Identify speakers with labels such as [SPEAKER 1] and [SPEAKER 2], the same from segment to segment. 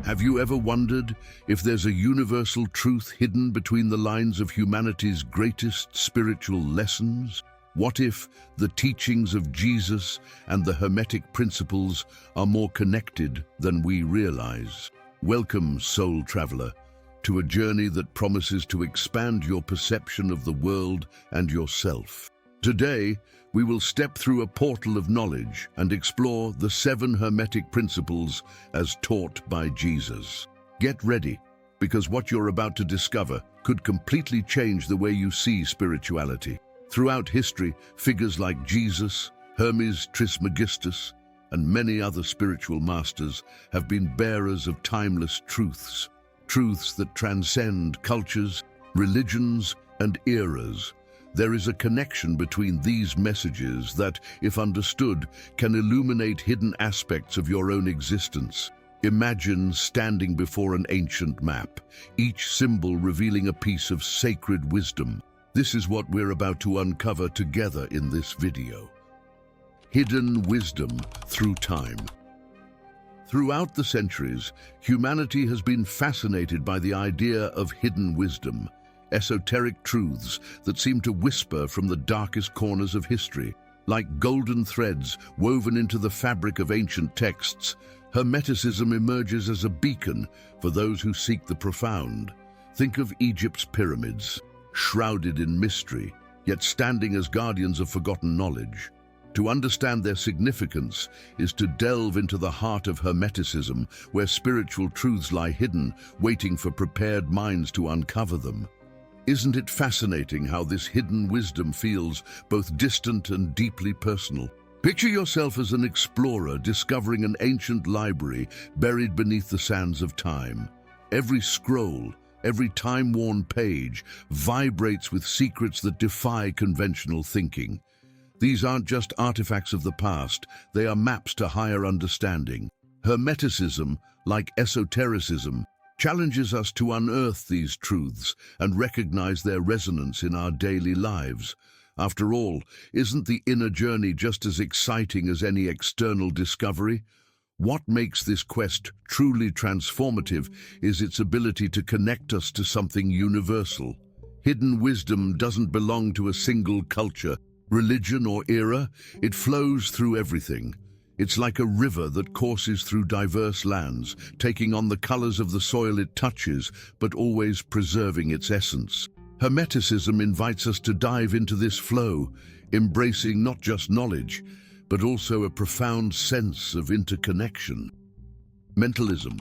[SPEAKER 1] Have you ever wondered if there's a universal truth hidden between the lines of humanity's greatest spiritual lessons? What if the teachings of Jesus and the Hermetic Principles are more connected than we realize? Welcome, soul traveler, to a journey that promises to expand your perception of the world and yourself. Today, we will step through a portal of knowledge and explore the 7 Hermetic Principles as taught by Jesus. Get ready, because what you're about to discover could completely change the way you see spirituality. Throughout history, figures like Jesus, Hermes Trismegistus, and many other spiritual masters have been bearers of timeless truths, truths that transcend cultures, religions, and eras. There is a connection between these messages that, if understood, can illuminate hidden aspects of your own existence. Imagine standing before an ancient map, each symbol revealing a piece of sacred wisdom. This is what we're about to uncover together in this video. Hidden wisdom through time. Throughout the centuries, humanity has been fascinated by the idea of hidden wisdom, esoteric truths that seem to whisper from the darkest corners of history. Like golden threads woven into the fabric of ancient texts, Hermeticism emerges as a beacon for those who seek the profound. Think of Egypt's pyramids, shrouded in mystery, yet standing as guardians of forgotten knowledge. To understand their significance is to delve into the heart of Hermeticism, where spiritual truths lie hidden, waiting for prepared minds to uncover them. Isn't it fascinating how this hidden wisdom feels both distant and deeply personal? Picture yourself as an explorer discovering an ancient library buried beneath the sands of time. Every scroll, every time-worn page vibrates with secrets that defy conventional thinking. These aren't just artifacts of the past, they are maps to higher understanding. Hermeticism, like esotericism, challenges us to unearth these truths and recognize their resonance in our daily lives. After all, isn't the inner journey just as exciting as any external discovery? What makes this quest truly transformative is its ability to connect us to something universal. Hidden wisdom doesn't belong to a single culture, religion, or era. It flows through everything. It's like a river that courses through diverse lands, taking on the colors of the soil it touches, but always preserving its essence. Hermeticism invites us to dive into this flow, embracing not just knowledge, but also a profound sense of interconnection. Mentalism.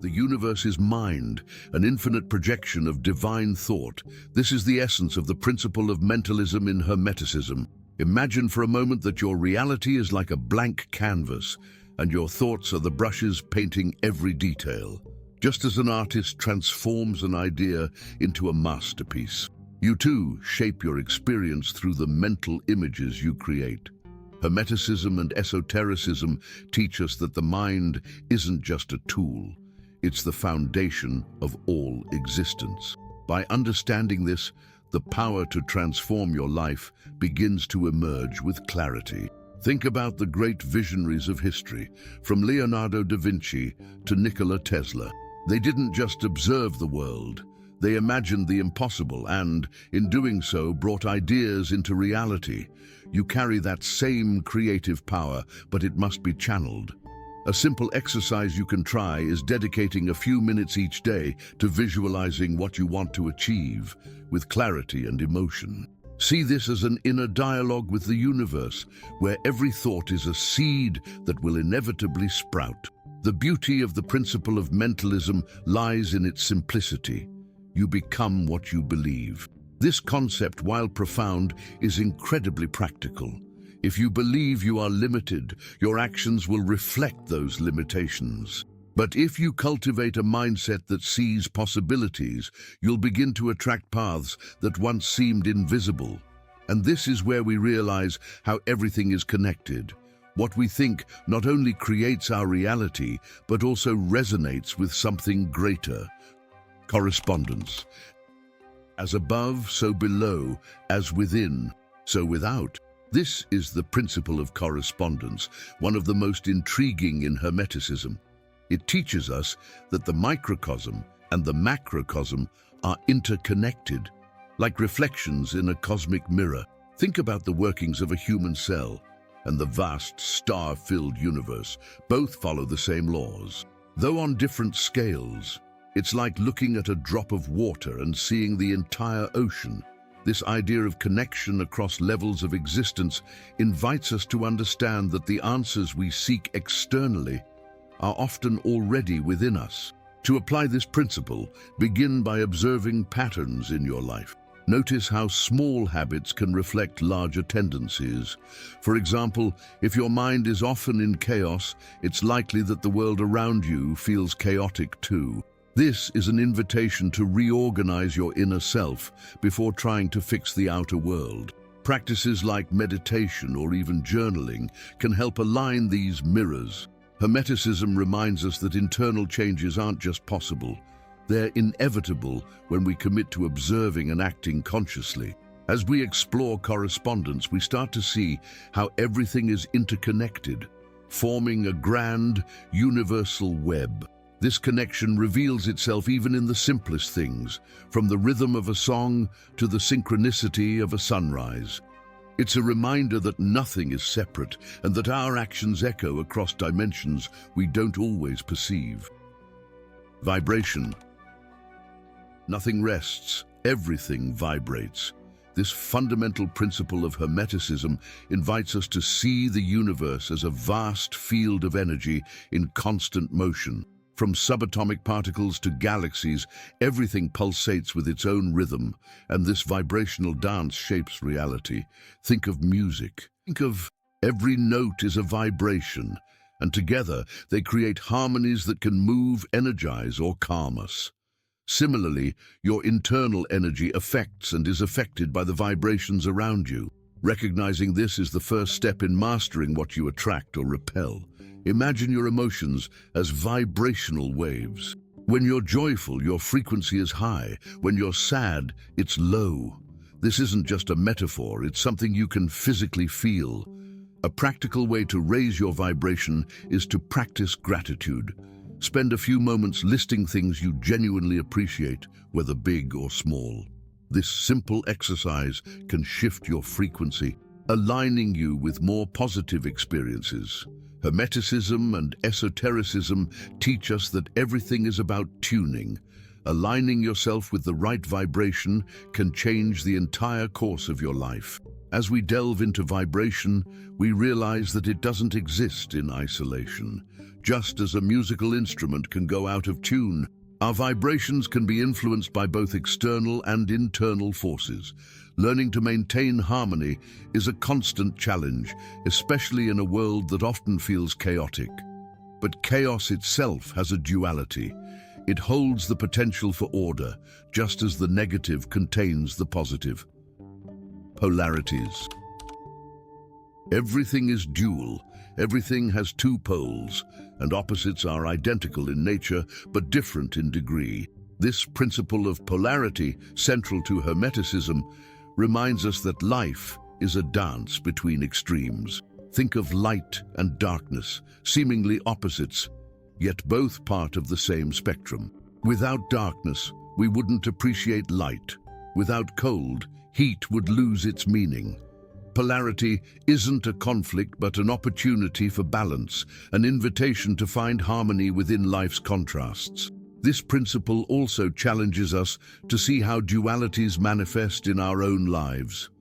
[SPEAKER 1] The universe is mind, an infinite projection of divine thought. This is the essence of the principle of mentalism in Hermeticism. Imagine for a moment that your reality is like a blank canvas, and your thoughts are the brushes painting every detail. Just as an artist transforms an idea into a masterpiece, you too shape your experience through the mental images you create. Hermeticism and esotericism teach us that the mind isn't just a tool, it's the foundation of all existence. By understanding this, the power to transform your life begins to emerge with clarity. Think about the great visionaries of history, from Leonardo da Vinci to Nikola Tesla. They didn't just observe the world, they imagined the impossible and, in doing so, brought ideas into reality. You carry that same creative power, but it must be channeled. A simple exercise you can try is dedicating a few minutes each day to visualizing what you want to achieve with clarity and emotion. See this as an inner dialogue with the universe, where every thought is a seed that will inevitably sprout. The beauty of the principle of mentalism lies in its simplicity. You become what you believe. This concept, while profound, is incredibly practical. If you believe you are limited, your actions will reflect those limitations. But if you cultivate a mindset that sees possibilities, you'll begin to attract paths that once seemed invisible. And this is where we realize how everything is connected. What we think not only creates our reality, but also resonates with something greater. Correspondence. As above, so below, as within, so without. This is the principle of correspondence, one of the most intriguing in Hermeticism. It teaches us that the microcosm and the macrocosm are interconnected, like reflections in a cosmic mirror. Think about the workings of a human cell and the vast star-filled universe. Both follow the same laws. Though on different scales, it's like looking at a drop of water and seeing the entire ocean. This idea of connection across levels of existence invites us to understand that the answers we seek externally are often already within us. To apply this principle, begin by observing patterns in your life. Notice how small habits can reflect larger tendencies. For example, if your mind is often in chaos, it's likely that the world around you feels chaotic too. This is an invitation to reorganize your inner self before trying to fix the outer world. Practices like meditation or even journaling can help align these mirrors. Hermeticism reminds us that internal changes aren't just possible. They're inevitable when we commit to observing and acting consciously. As we explore correspondence, we start to see how everything is interconnected, forming a grand, universal web. This connection reveals itself even in the simplest things, from the rhythm of a song to the synchronicity of a sunrise. It's a reminder that nothing is separate and that our actions echo across dimensions we don't always perceive. Vibration. Nothing rests, everything vibrates. This fundamental principle of Hermeticism invites us to see the universe as a vast field of energy in constant motion. From subatomic particles to galaxies, everything pulsates with its own rhythm, and this vibrational dance shapes reality. Think of music. Think of every note is a vibration, and together they create harmonies that can move, energize, or calm us. Similarly, your internal energy affects and is affected by the vibrations around you. Recognizing this is the first step in mastering what you attract or repel. Imagine your emotions as vibrational waves. When you're joyful, your frequency is high. When you're sad, it's low. This isn't just a metaphor, it's something you can physically feel. A practical way to raise your vibration is to practice gratitude. Spend a few moments listing things you genuinely appreciate, whether big or small. This simple exercise can shift your frequency, aligning you with more positive experiences. Hermeticism and esotericism teach us that everything is about tuning. Aligning yourself with the right vibration can change the entire course of your life. As we delve into vibration, we realize that it doesn't exist in isolation. Just as a musical instrument can go out of tune, our vibrations can be influenced by both external and internal forces. Learning to maintain harmony is a constant challenge, especially in a world that often feels chaotic. But chaos itself has a duality. It holds the potential for order, just as the negative contains the positive. Polarities. Everything is dual. Everything has two poles, and opposites are identical in nature but different in degree. This principle of polarity, central to Hermeticism, reminds us that life is a dance between extremes. Think of light and darkness, seemingly opposites, yet both part of the same spectrum. Without darkness, we wouldn't appreciate light. Without cold, heat would lose its meaning. Polarity isn't a conflict but an opportunity for balance, an invitation to find harmony within life's contrasts. This principle also challenges us to see how dualities manifest in our own lives.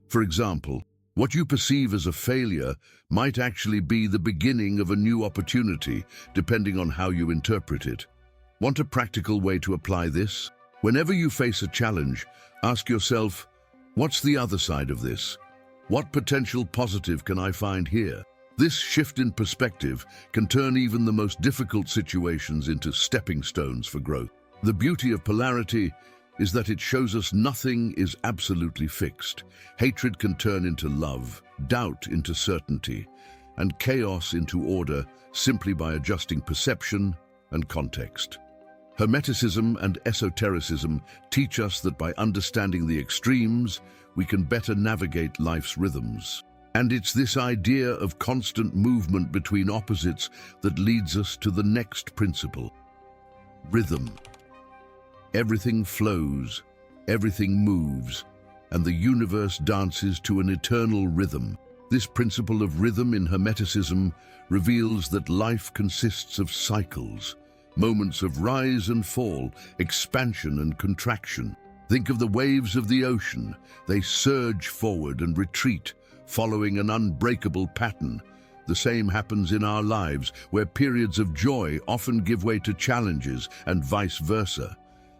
[SPEAKER 1] For example, what you perceive as a failure might actually be the beginning of a new opportunity, depending on how you interpret it. Want a practical way to apply this? Whenever you face a challenge, ask yourself, what's the other side of this? What potential positive can I find here? This shift in perspective can turn even the most difficult situations into stepping stones for growth. The beauty of polarity is that it shows us nothing is absolutely fixed. Hatred can turn into love, doubt into certainty, and chaos into order simply by adjusting perception and context. Hermeticism and esotericism teach us that by understanding the extremes, we can better navigate life's rhythms. And it's this idea of constant movement between opposites that leads us to the next principle: rhythm. Everything flows, everything moves, and the universe dances to an eternal rhythm. This principle of rhythm in Hermeticism reveals that life consists of cycles, moments of rise and fall, expansion and contraction. Think of the waves of the ocean. They surge forward and retreat, following an unbreakable pattern. The same happens in our lives, where periods of joy often give way to challenges and vice versa.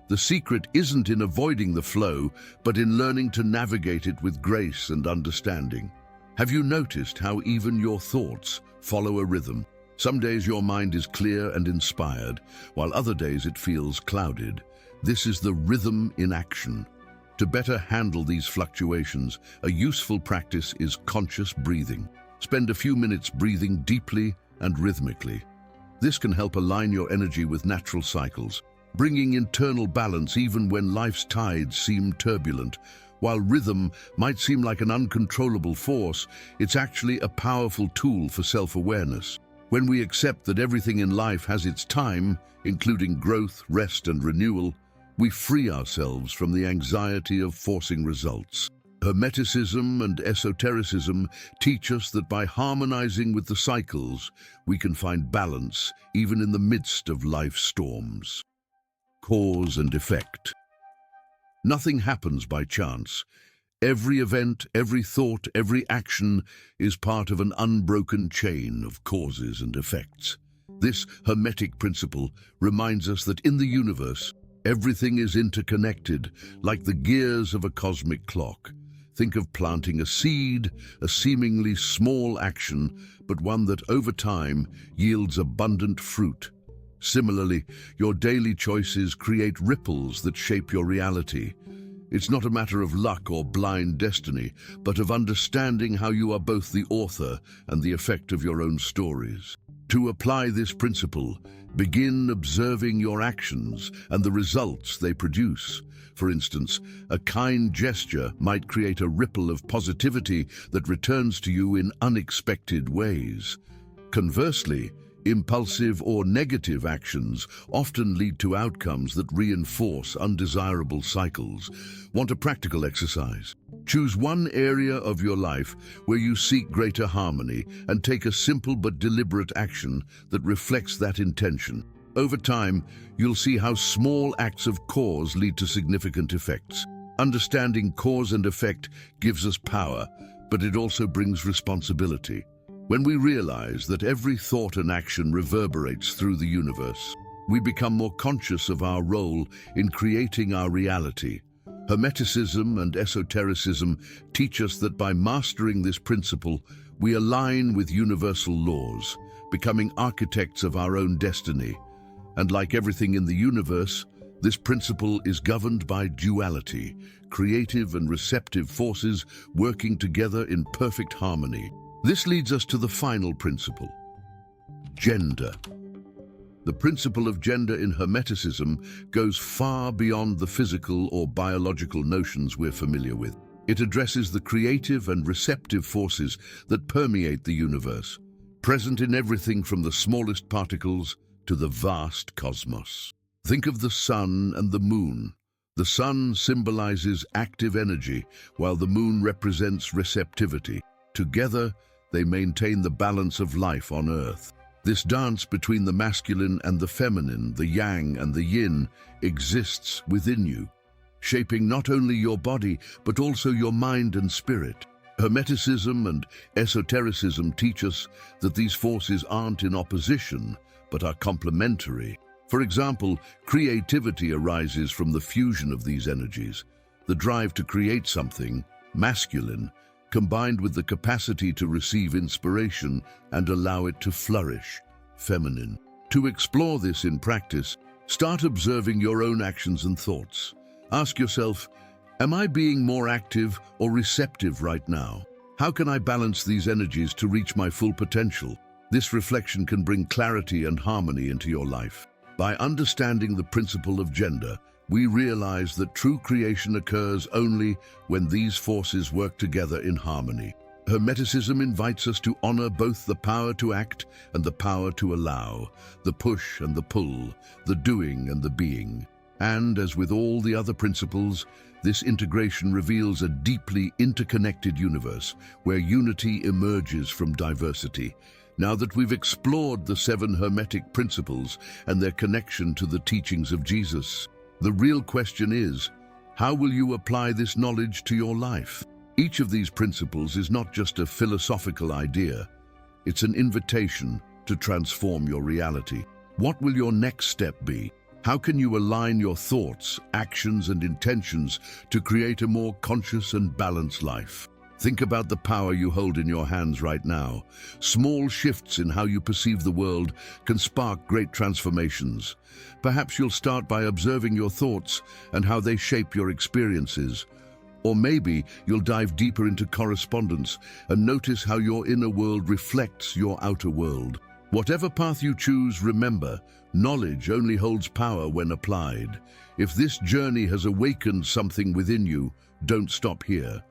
[SPEAKER 1] The secret isn't in avoiding the flow, but in learning to navigate it with grace and understanding. Have you noticed how even your thoughts follow a rhythm? Some days your mind is clear and inspired, while other days it feels clouded. This is the rhythm in action. To better handle these fluctuations, a useful practice is conscious breathing. Spend a few minutes breathing deeply and rhythmically. This can help align your energy with natural cycles, bringing internal balance even when life's tides seem turbulent. While rhythm might seem like an uncontrollable force, it's actually a powerful tool for self-awareness. When we accept that everything in life has its time, including growth, rest, and renewal, we free ourselves from the anxiety of forcing results. Hermeticism and esotericism teach us that by harmonizing with the cycles, we can find balance even in the midst of life's storms. Cause and effect. Nothing happens by chance. Every event, every thought, every action is part of an unbroken chain of causes and effects. This Hermetic principle reminds us that in the universe, everything is interconnected, like the gears of a cosmic clock. Think of planting a seed, a seemingly small action, but one that over time yields abundant fruit. Similarly, your daily choices create ripples that shape your reality. It's not a matter of luck or blind destiny, but of understanding how you are both the author and the effect of your own stories. To apply this principle, begin observing your actions and the results they produce. For instance, a kind gesture might create a ripple of positivity that returns to you in unexpected ways. Conversely, impulsive or negative actions often lead to outcomes that reinforce undesirable cycles. Want a practical exercise? Choose one area of your life where you seek greater harmony and take a simple but deliberate action that reflects that intention. Over time, you'll see how small acts of cause lead to significant effects. Understanding cause and effect gives us power, but it also brings responsibility. When we realize that every thought and action reverberates through the universe, we become more conscious of our role in creating our reality. Hermeticism and esotericism teach us that by mastering this principle, we align with universal laws, becoming architects of our own destiny. And like everything in the universe, this principle is governed by duality, creative and receptive forces working together in perfect harmony. This leads us to the final principle: gender. The principle of gender in Hermeticism goes far beyond the physical or biological notions we're familiar with. It addresses the creative and receptive forces that permeate the universe, present in everything from the smallest particles to the vast cosmos. Think of the sun and the moon. The sun symbolizes active energy, while the moon represents receptivity. Together, they maintain the balance of life on Earth. This dance between the masculine and the feminine, the yang and the yin, exists within you, shaping not only your body, but also your mind and spirit. Hermeticism and esotericism teach us that these forces aren't in opposition, but are complementary. For example, creativity arises from the fusion of these energies. The drive to create something, masculine, combined with the capacity to receive inspiration and allow it to flourish, feminine. To explore this in practice, start observing your own actions and thoughts. Ask yourself, am I being more active or receptive right now? How can I balance these energies to reach my full potential? This reflection can bring clarity and harmony into your life. By understanding the principle of gender, we realize that true creation occurs only when these forces work together in harmony. Hermeticism invites us to honor both the power to act and the power to allow, the push and the pull, the doing and the being. And, as with all the other principles, this integration reveals a deeply interconnected universe where unity emerges from diversity. Now that we've explored the seven Hermetic Principles and their connection to the teachings of Jesus, the real question is, how will you apply this knowledge to your life? Each of these principles is not just a philosophical idea, it's an invitation to transform your reality. What will your next step be? How can you align your thoughts, actions, and intentions to create a more conscious and balanced life? Think about the power you hold in your hands right now. Small shifts in how you perceive the world can spark great transformations. Perhaps you'll start by observing your thoughts and how they shape your experiences. Or maybe you'll dive deeper into correspondence and notice how your inner world reflects your outer world. Whatever path you choose, remember, knowledge only holds power when applied. If this journey has awakened something within you, don't stop here.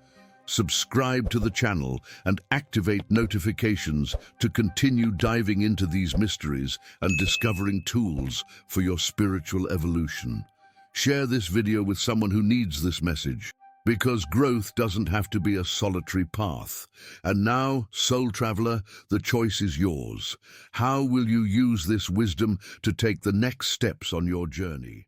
[SPEAKER 1] Subscribe to the channel and activate notifications to continue diving into these mysteries and discovering tools for your spiritual evolution. Share this video with someone who needs this message, because growth doesn't have to be a solitary path. And now, soul traveler, the choice is yours. How will you use this wisdom to take the next steps on your journey?